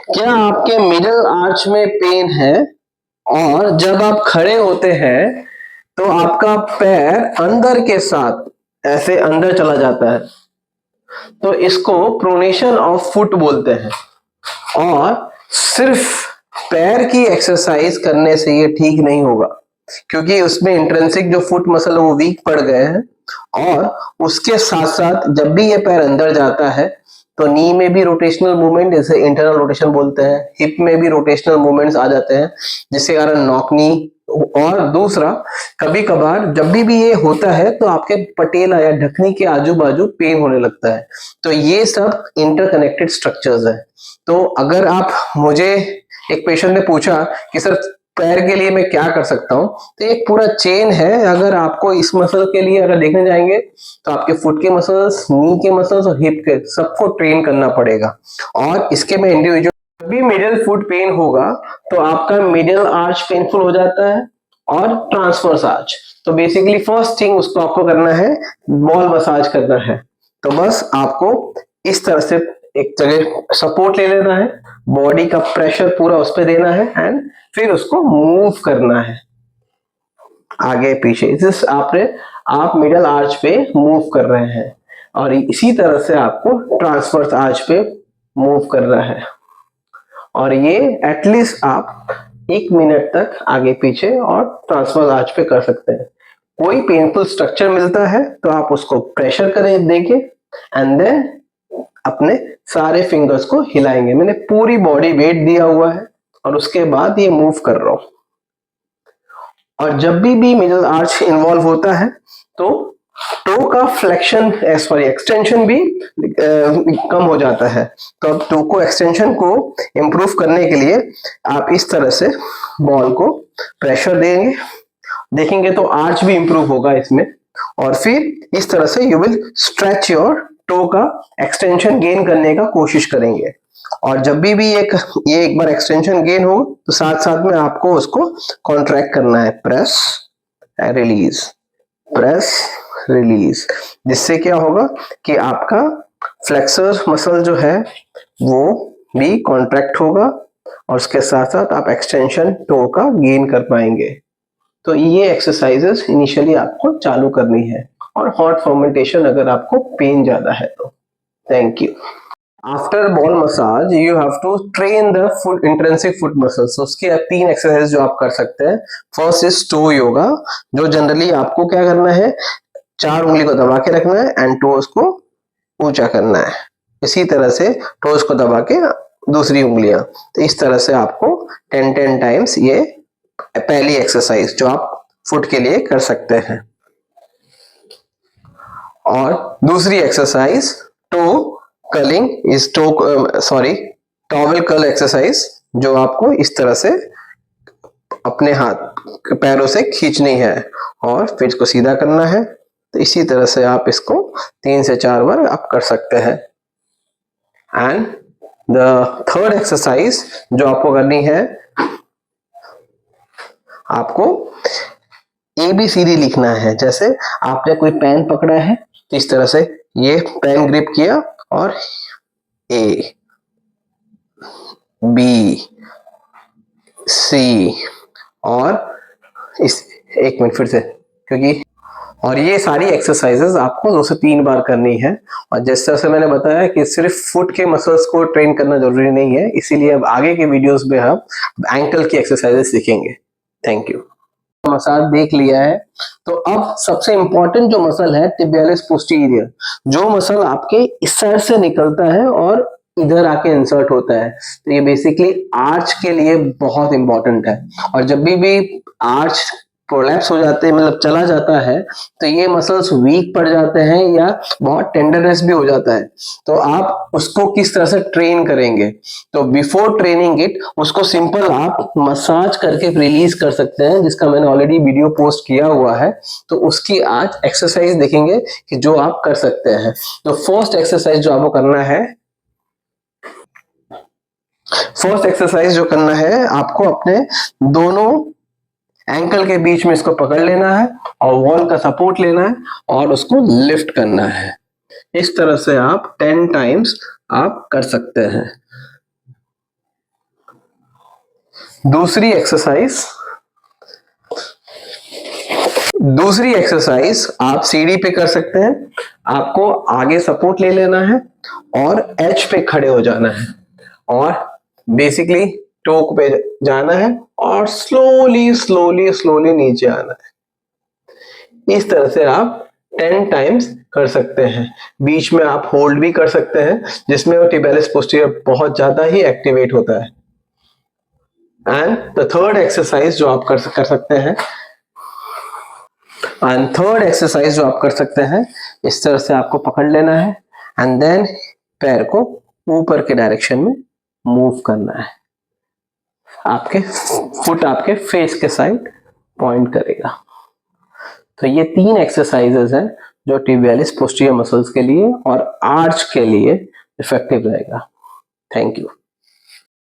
क्या आपके middle arch में पेन है और जब आप खड़े होते हैं तो आपका पैर अंदर के साथ ऐसे अंदर चला जाता है, तो इसको प्रोनेशन ऑफ फुट बोलते हैं। और सिर्फ पैर की एक्सरसाइज करने से ये ठीक नहीं होगा, क्योंकि उसमें इंट्रिंसिक जो फुट मसल है वो वीक पड़ गए हैं। और उसके साथ साथ जब भी ये पैर अंदर जाता है तो नी में भी रोटेशनल मूवमेंट, जैसे इंटरनल रोटेशन बोलते हैं, हिप में भी रोटेशनल मूवमेंट्स आ जाते हैं, जिसके कारण नॉक नी। और दूसरा, कभी कभार जब भी ये होता है तो आपके पटेला या ढकनी के आजू बाजू पेन होने लगता है। तो ये सब इंटरकनेक्टेड स्ट्रक्चर्स है। तो अगर आप मुझे, एक पेशेंट ने पूछा कि सर पैर के लिए मैं क्या कर सकता हूँ, तो एक पूरा चेन है। अगर आपको इस मसल के लिए अगर देखने जाएंगे तो आपके फुट के मसल्स, नी के मसल्स और हिप के सबको ट्रेन करना पड़ेगा। और इसके में इंडिविजुअल जब भी मिडिल फुट पेन होगा तो आपका मिडिल आर्च पेनफुल हो जाता है और ट्रांसवर्स आर्च। तो बेसिकली फर्स्ट थिंग उसको आपको करना है, बॉल मसाज करना है। तो बस आपको इस तरह से एक जगह सपोर्ट ले लेना है, बॉडी का प्रेशर पूरा उस पर देना है एंड फिर उसको मूव करना है आगे पीछे। जिस आप मिडल आर्च पे मूव कर रहे हैं और इसी तरह से आपको ट्रांसवर्स आर्च पे मूव करना है। और ये एटलीस्ट आप 1 मिनट तक आगे पीछे और ट्रांसवर्स आर्च पे कर सकते हैं। कोई पेनफुल स्ट्रक्चर मिलता है तो आप उसको प्रेशर करें देके एंड देन अपने सारे फिंगर्स को हिलाएंगे। मैंने पूरी बॉडी वेट दिया हुआ है और उसके बाद ये मूव कर रहा हूं। और जब भी मिडल आर्च इन्वॉल्व होता है तो टो का फ्लेक्शन, सॉरी एक्सटेंशन भी कम हो जाता है। तो अब टो को एक्सटेंशन को इंप्रूव करने के लिए आप इस तरह से बॉल को प्रेशर देंगे, देखेंगे तो आर्च भी इंप्रूव होगा इसमें। और फिर इस तरह से you will stretch your toe का एक्सटेंशन गेन करने का कोशिश करेंगे। और जब भी ये एक बार एक्सटेंशन गेन हो तो साथ साथ में आपको उसको कॉन्ट्रैक्ट करना है, प्रेस रिलीज, प्रेस रिलीज। जिससे क्या होगा कि आपका फ्लेक्सर मसल जो है वो भी कॉन्ट्रैक्ट होगा और उसके साथ साथ आप एक्सटेंशन टो का गेन कर पाएंगे। तो ये एक्सरसाइजेस इनिशियली आपको चालू करनी है, और हॉट फर्मेंटेशन अगर आपको पेन ज्यादा है तो। Thank you. After ball massage you have to train the foot, intrinsic foot muscles. उसके 3 एक्सरसाइज जो आप कर सकते हैं। फर्स्ट इज टो योगा, जो जनरली आपको क्या करना है, 4 उंगली को दबा के रखना है एंड टोज को ऊंचा करना है। इसी तरह से टोज को दबा के दूसरी उंगलियां। तो इस तरह से आपको 10 टाइम्स, ये पहली एक्सरसाइज जो आप फुट के लिए कर सकते हैं। और दूसरी exercise toe curling is towel curl exercise, जो आपको इस तरह से अपने हाथ पैरों से खींचनी है और फिर इसको सीधा करना है। तो इसी तरह से आप इसको 3 से 4 बार आप कर सकते हैं। एंड द थर्ड एक्सरसाइज जो आपको करनी है, आपको ABCD लिखना है। जैसे आपने कोई पेन पकड़ा है तो इस तरह से ये पेन ग्रिप किया और A B C, और इस 1 मिनट फिर से, क्योंकि और ये सारी एक्सरसाइजेस आपको 2 से 3 बार करनी है। और जिस तरह से मैंने बताया कि सिर्फ फुट के मसल्स को ट्रेन करना जरूरी नहीं है, इसीलिए अब आगे के वीडियोस में हम एंकल की एक्सरसाइजेस सीखेंगे। Thank you. मसाज देख लिया है, तो अब सबसे इंपॉर्टेंट जो मसल है टिबियालिस पोस्टीरियर, जो मसल आपके इस साइड से निकलता है और इधर आके इंसर्ट होता है। तो ये बेसिकली आर्च के लिए बहुत इंपॉर्टेंट है। और जब भी आर्च प्रोलैप्स हो जाते हैं, मतलब चला जाता है, तो ये मसल्स वीक पड़ जाते हैं या बहुत टेंडरनेस भी हो जाता है। तो आप उसको किस तरह से ट्रेन करेंगे, तो बिफोर ट्रेनिंग इट उसको सिंपल आप मसाज करके रिलीज कर सकते हैं, जिसका मैंने ऑलरेडी वीडियो पोस्ट किया हुआ है। तो उसकी आज एक्सरसाइज देखेंगे कि जो आप कर सकते हैं। तो फर्स्ट एक्सरसाइज जो आपको करना है, आपको अपने दोनों एंकल के बीच में इसको पकड़ लेना है और वॉल का सपोर्ट लेना है और उसको लिफ्ट करना है। इस तरह से आप 10 टाइम्स आप कर सकते हैं। दूसरी एक्सरसाइज आप सीढ़ी पे कर सकते हैं। आपको आगे सपोर्ट ले लेना है और एज पे खड़े हो जाना है और बेसिकली टोक पे जाना है और स्लोली स्लोली स्लोली नीचे आना है। इस तरह से आप 10 टाइम्स कर सकते हैं। बीच में आप होल्ड भी कर सकते हैं जिसमें वो tibialis posterior बहुत ज्यादा ही एक्टिवेट होता है। एंड द थर्ड एक्सरसाइज जो आप कर सकते हैं इस तरह से आपको पकड़ लेना है एंड देन पैर को ऊपर के डायरेक्शन में मूव करना है। आपके फुट आपके फेस के साइड पॉइंट करेगा। तो ये 3 एक्सरसाइजेस हैं जो tibialis posterior मसल्स के लिए और आर्च के लिए इफेक्टिव रहेगा। Thank you.